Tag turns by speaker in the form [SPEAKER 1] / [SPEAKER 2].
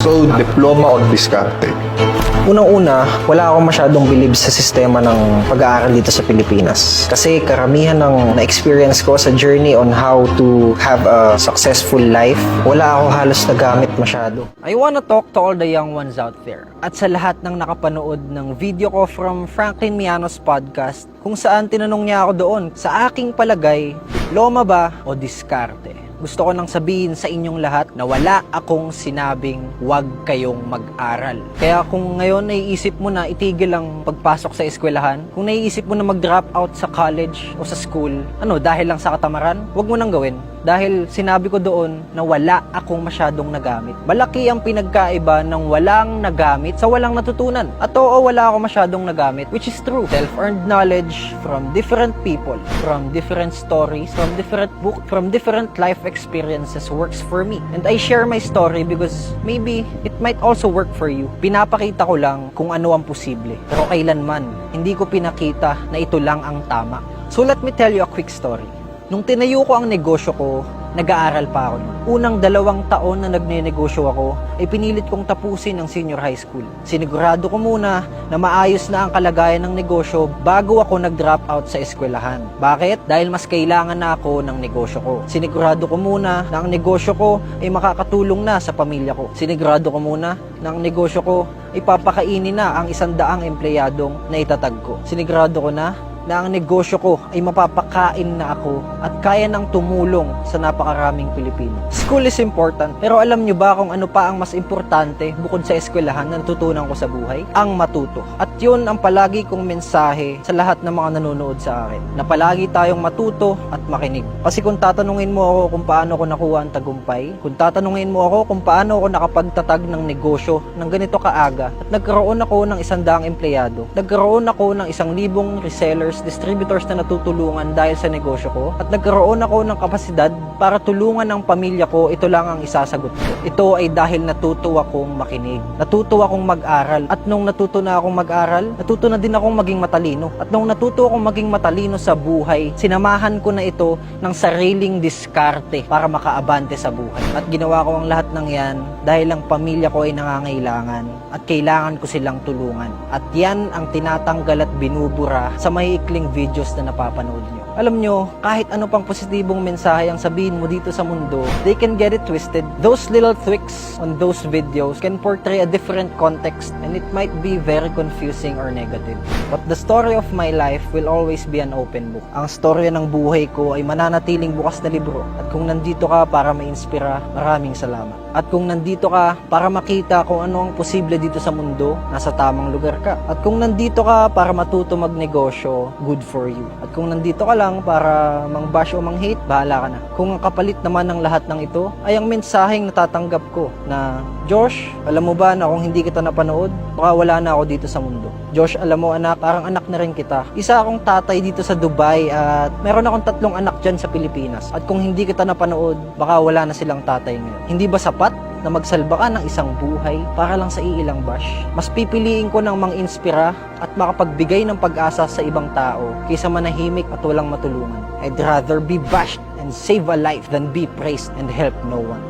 [SPEAKER 1] So, diploma on diskarte.
[SPEAKER 2] Unang-una, wala akong masyadong believe sa sistema ng pag-aaral dito sa Pilipinas. Kasi karamihan ng na-experience ko sa journey on how to have a successful life, wala ako halos nagamit masyado.
[SPEAKER 3] I wanna talk to all the young ones out there. At sa lahat ng nakapanood ng video ko from Franklin Mianos Podcast, kung saan tinanong niya ako doon, sa aking palagay, diploma ba o diskarte? Gusto ko nang sabihin sa inyong lahat na wala akong sinabing huwag kayong mag-aral. Kaya kung ngayon naiisip mo na itigil ang pagpasok sa eskwelahan, kung naiisip mo na mag-drop out sa college o sa school, dahil lang sa katamaran, huwag mo nang gawin. Dahil sinabi ko doon na wala akong masyadong nagamit. Malaki ang pinagkaiba ng walang nagamit sa walang natutunan. At oo, wala akong masyadong nagamit, which is true. Self-earned knowledge from different people, from different stories, from different book, from different life experiences works for me. And I share my story because maybe it might also work for you. Pinapakita ko lang kung ano ang posible. Pero kailanman, hindi ko pinakita na ito lang ang tama. So let me tell you a quick story. Nung tinayo ko ang negosyo ko, nag-aaral pa ako. Unang 2 taon na nagnenegosyo ako, ay pinilit kong tapusin ang senior high school. Sinigurado ko muna na maayos na ang kalagayan ng negosyo bago ako nag-drop out sa eskwelahan. Bakit? Dahil mas kailangan na ako ng negosyo ko. Sinigurado ko muna na ang negosyo ko ay makakatulong na sa pamilya ko. Sinigurado ko muna na ang negosyo ko ay papakainin na ang 100 empleyadong naitatag ko. Sinigurado ko na ang negosyo ko ay mapapakain na ako at kaya nang tumulong sa napakaraming Pilipino. School is important, pero alam nyo ba kung ano pa ang mas importante bukod sa eskwelahan na natutunan ko sa buhay? Ang matuto. At yun ang palagi kong mensahe sa lahat ng mga nanonood sa akin, na palagi tayong matuto at makinig. Kasi kung tatanungin mo ako kung paano ko nakuha ang tagumpay, kung tatanungin mo ako kung paano ako nakapagtatag ng negosyo ng ganito kaaga, at nagkaroon ako ng 100 empleyado, nagkaroon ako ng 1,000 resellers, distributors na natutulungan dahil sa negosyo ko, at nagkaroon ako ng kapasidad para tulungan ang pamilya ko, ito lang ang isasagot ko. Ito ay dahil natuto akong makinig, natuto akong mag-aral, at nung natuto na akong mag-aral, natuto na din akong maging matalino. At nung natuto akong maging matalino sa buhay, sinamahan ko na ito ng sariling diskarte para makaabante sa buhay. At ginawa ko ang lahat ng yan dahil ang pamilya ko ay nangangailangan at kailangan ko silang tulungan. At yan ang tinatanggal at binubura sa maikling videos na napapanood nyo. Alam nyo, kahit ano pang positibong mensahe ang sabihin mo dito sa mundo, they can get it twisted. Those little tweaks on those videos can portray a different context, and it might be very confusing or negative. But the story of my life will always be an open book. Ang storya ng buhay ko ay mananatiling bukas na libro. At kung nandito ka para ma-inspira, maraming salamat. At kung nandito ka para makita kung ano ang posible dito sa mundo, nasa tamang lugar ka. At kung nandito ka para matuto magnegosyo, good for you. At kung nandito ka lang para mang-bash o mang-hate, bahala ka na. Kung ang kapalit naman ng lahat ng ito ay ang mensaheng natatanggap ko na, Josh, alam mo ba na kung hindi kita napanood, baka wala na ako dito sa mundo. Josh, alam mo anak, parang anak na rin kita. Isa akong tatay dito sa Dubai at meron akong 3 anak dyan sa Pilipinas. At kung hindi kita napanood, baka wala na silang tatay ngayon. Hindi ba sapat na magsalba ka ng isang buhay para lang sa iilang bash? Mas pipiliin ko ng mang-inspira at makapagbigay ng pag-asa sa ibang tao kaysa manahimik at walang matulungan. I'd rather be bashed and save a life than be praised and help no one.